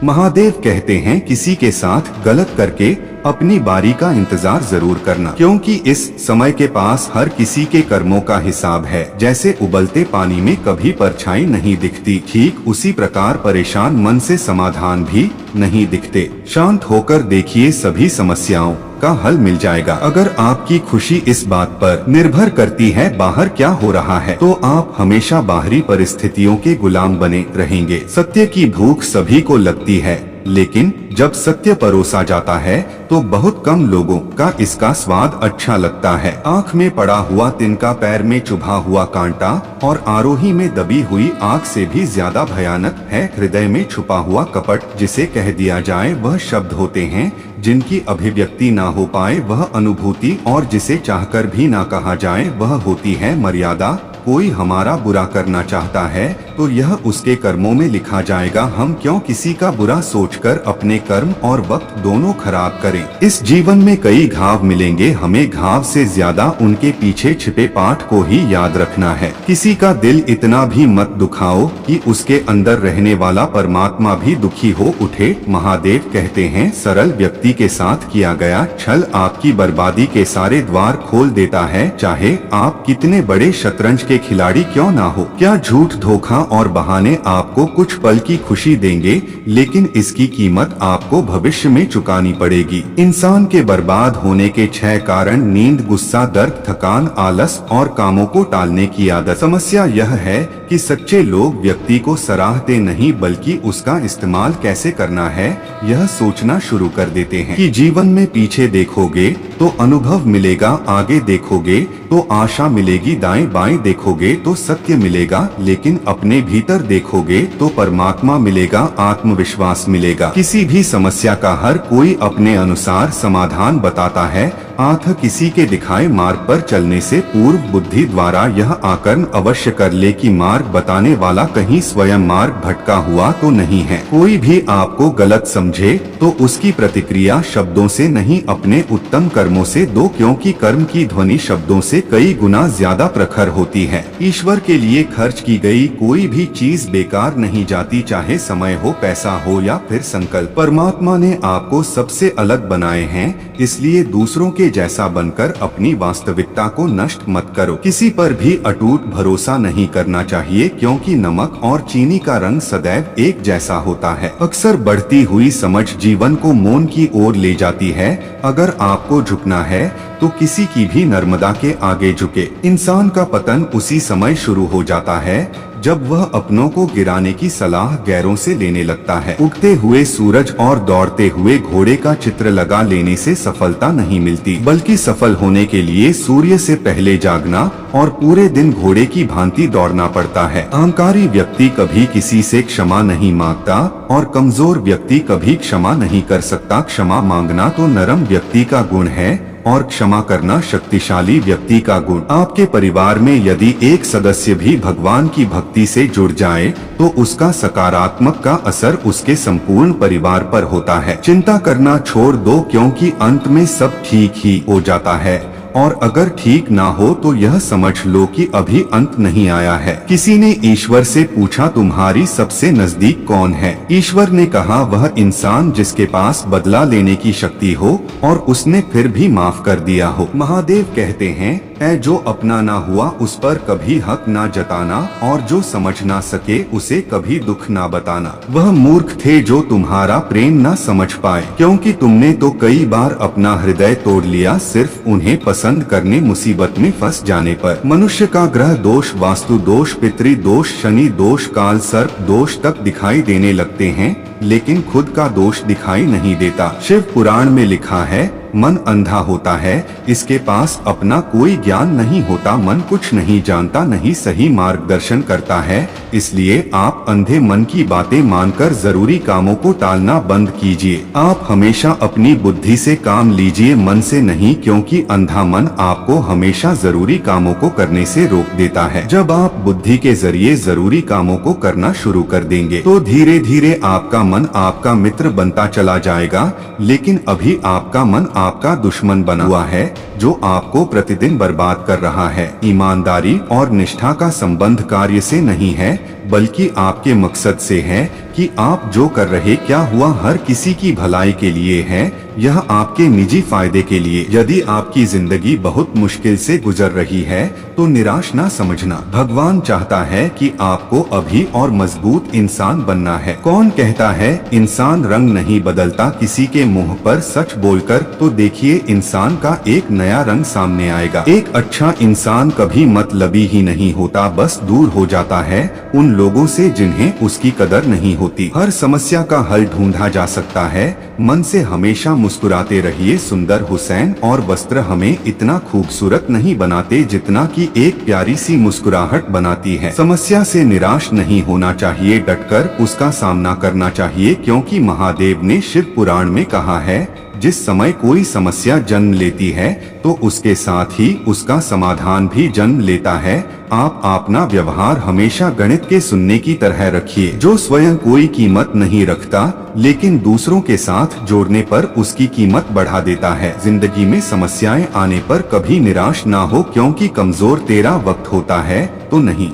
महादेव कहते हैं किसी के साथ गलत करके अपनी बारी का इंतजार जरूर करना, क्योंकि इस समय के पास हर किसी के कर्मों का हिसाब है। जैसे उबलते पानी में कभी परछाई नहीं दिखती, ठीक उसी प्रकार परेशान मन से समाधान भी नहीं दिखते। शांत होकर देखिए, सभी समस्याओं का हल मिल जाएगा। अगर आपकी खुशी इस बात पर निर्भर करती है बाहर क्या हो रहा है, तो आप हमेशा बाहरी परिस्थितियों के गुलाम बने रहेंगे। सत्य की भूख सभी को लगती है, लेकिन जब सत्य परोसा जाता है तो बहुत कम लोगों का इसका स्वाद अच्छा लगता है। आँख में पड़ा हुआ तिनका, पैर में चुभा हुआ कांटा और आरोही में दबी हुई आग से भी ज्यादा भयानक है हृदय में छुपा हुआ कपट। जिसे कह दिया जाए वह शब्द होते हैं, जिनकी अभिव्यक्ति ना हो पाए वह अनुभूति, और जिसे चाहकर भी ना कहा जाए वह होती है मर्यादा। कोई हमारा बुरा करना चाहता है तो यह उसके कर्मों में लिखा जाएगा। हम क्यों किसी का बुरा सोचकर अपने कर्म और वक्त दोनों खराब करें। इस जीवन में कई घाव मिलेंगे, हमें घाव से ज्यादा उनके पीछे छिपे पाठ को ही याद रखना है। किसी का दिल इतना भी मत दुखाओ कि उसके अंदर रहने वाला परमात्मा भी दुखी हो उठे। महादेव कहते हैं सरल व्यक्ति के साथ किया गया छल आपकी बर्बादी के सारे द्वार खोल देता है, चाहे आप कितने बड़े शतरंज के खिलाड़ी क्यों ना हो। क्या झूठ, धोखा और बहाने आपको कुछ पल की खुशी देंगे, लेकिन इसकी कीमत आपको भविष्य में चुकानी पड़ेगी। इंसान के बर्बाद होने के 6 कारण: नींद, गुस्सा, दर्द, थकान, आलस और कामों को टालने की आदत। समस्या यह है कि सच्चे लोग व्यक्ति को सराहते नहीं बल्कि उसका इस्तेमाल कैसे करना है यह सोचना शुरू कर देते हैं। कि जीवन में पीछे देखोगे तो अनुभव मिलेगा, आगे देखोगे तो आशा मिलेगी, दाएं बाएं देखोगे तो सत्य मिलेगा, लेकिन अपने भीतर देखोगे तो परमात्मा मिलेगा, आत्मविश्वास मिलेगा। किसी भी समस्या का हर कोई अपने अनुसार समाधान बताता है, अतः किसी के दिखाए मार्ग पर चलने से पूर्व बुद्धि द्वारा यह आकलन अवश्य कर ले कि मार्ग बताने वाला कहीं स्वयं मार्ग भटका हुआ तो नहीं है। कोई भी आपको गलत समझे तो उसकी प्रतिक्रिया शब्दों से नहीं अपने उत्तम कर्मों से दो, क्योंकि कर्म की ध्वनि शब्दों से कई गुना ज्यादा प्रखर होती है। ईश्वर के लिए खर्च की गई कोई भी चीज बेकार नहीं जाती, चाहे समय हो, पैसा हो या फिर संकल्प। परमात्मा ने आपको सबसे अलग बनाए हैं, इसलिए दूसरों के जैसा बनकर अपनी वास्तविकता को नष्ट मत करो। किसी पर भी अटूट भरोसा नहीं करना चाहिए, क्योंकि नमक और चीनी का रंग सदैव एक जैसा होता है। अक्सर बढ़ती हुई समझ जीवन को मौन की ओर ले जाती है। अगर आपको झुकना है तो किसी की भी नर्मदा के आगे झुके। इंसान का पतन उसी समय शुरू हो जाता है जब वह अपनों को गिराने की सलाह गैरों से लेने लगता है। उगते हुए सूरज और दौड़ते हुए घोड़े का चित्र लगा लेने से सफलता नहीं मिलती, बल्कि सफल होने के लिए सूर्य से पहले जागना और पूरे दिन घोड़े की भांति दौड़ना पड़ता है। अहंकारी व्यक्ति कभी किसी से क्षमा नहीं मांगता और कमजोर व्यक्ति कभी क्षमा नहीं कर सकता। क्षमा मांगना तो नरम व्यक्ति का गुण है और क्षमा करना शक्तिशाली व्यक्ति का गुण। आपके परिवार में यदि एक सदस्य भी भगवान की भक्ति से जुड़ जाए तो उसका सकारात्मक का असर उसके संपूर्ण परिवार पर होता है। चिंता करना छोड़ दो, क्योंकि अंत में सब ठीक ही हो जाता है, और अगर ठीक ना हो तो यह समझ लो कि अभी अंत नहीं आया है। किसी ने ईश्वर से पूछा, तुम्हारी सबसे नजदीक कौन है? ईश्वर ने कहा, वह इंसान जिसके पास बदला लेने की शक्ति हो और उसने फिर भी माफ कर दिया हो। महादेव कहते हैं, ऐ जो अपना ना हुआ उस पर कभी हक ना जताना, और जो समझ ना सके उसे कभी दुख ना बताना। वह मूर्ख थे जो तुम्हारा प्रेम ना समझ पाए, क्योंकि तुमने तो कई बार अपना हृदय तोड़ लिया सिर्फ उन्हें पसंद करने मुसीबत में फंस जाने पर। मनुष्य का ग्रह दोष, वास्तु दोष, पितृ दोष, शनि दोष, काल सर्प दोष तक दिखाई देने लगते हैं, लेकिन खुद का दोष दिखाई नहीं देता। शिव पुराण में लिखा है, मन अंधा होता है, इसके पास अपना कोई ज्ञान नहीं होता। मन कुछ नहीं जानता, नहीं सही मार्गदर्शन करता है, इसलिए आप अंधे मन की बातें मानकर जरूरी कामों को टालना बंद कीजिए। आप हमेशा अपनी बुद्धि से काम लीजिए, मन से नहीं, क्योंकि अंधा मन आपको हमेशा जरूरी कामों को करने से रोक देता है। जब आप बुद्धि के जरिए जरूरी कामों को करना शुरू कर देंगे तो धीरे धीरे आपका मन आपका मित्र बनता चला जाएगा, लेकिन अभी आपका मन आपका दुश्मन बना हुआ है, जो आपको प्रतिदिन बर्बाद कर रहा है। ईमानदारी और निष्ठा का संबंध कार्य से नहीं है, बल्कि आपके मकसद से है कि आप जो कर रहे क्या हुआ हर किसी की भलाई के लिए है, यह आपके निजी फायदे के लिए। यदि आपकी जिंदगी बहुत मुश्किल से गुजर रही है तो निराश ना समझना। भगवान चाहता है कि आपको अभी और मजबूत इंसान बनना है। कौन कहता है इंसान रंग नहीं बदलता, किसी के मुंह पर सच बोलकर तो देखिए इंसान का एक नया रंग सामने आएगा। एक अच्छा इंसान कभी मतलबी ही नहीं होता, बस दूर हो जाता है उन लोगों से जिन्हें उसकी कदर नहीं होती। हर समस्या का हल ढूंढा जा सकता है, मन से हमेशा मुस्कुराते रहिए। सुंदर हुसैन और वस्त्र हमें इतना खूबसूरत नहीं बनाते जितना कि एक प्यारी सी मुस्कुराहट बनाती है। समस्या से निराश नहीं होना चाहिए, डटकर उसका सामना करना चाहिए, क्योंकि महादेव ने शिव पुराण में कहा है जिस समय कोई समस्या जन्म लेती है तो उसके साथ ही उसका समाधान भी जन्म लेता है। आप अपना व्यवहार हमेशा गणित के सुनने की तरह रखिए। जो स्वयं कोई कीमत नहीं रखता लेकिन दूसरों के साथ जोड़ने पर उसकी कीमत बढ़ा देता है। जिंदगी में समस्याएं आने पर कभी निराश ना हो, क्योंकि कमजोर तेरा वक्त होता है तो नहीं।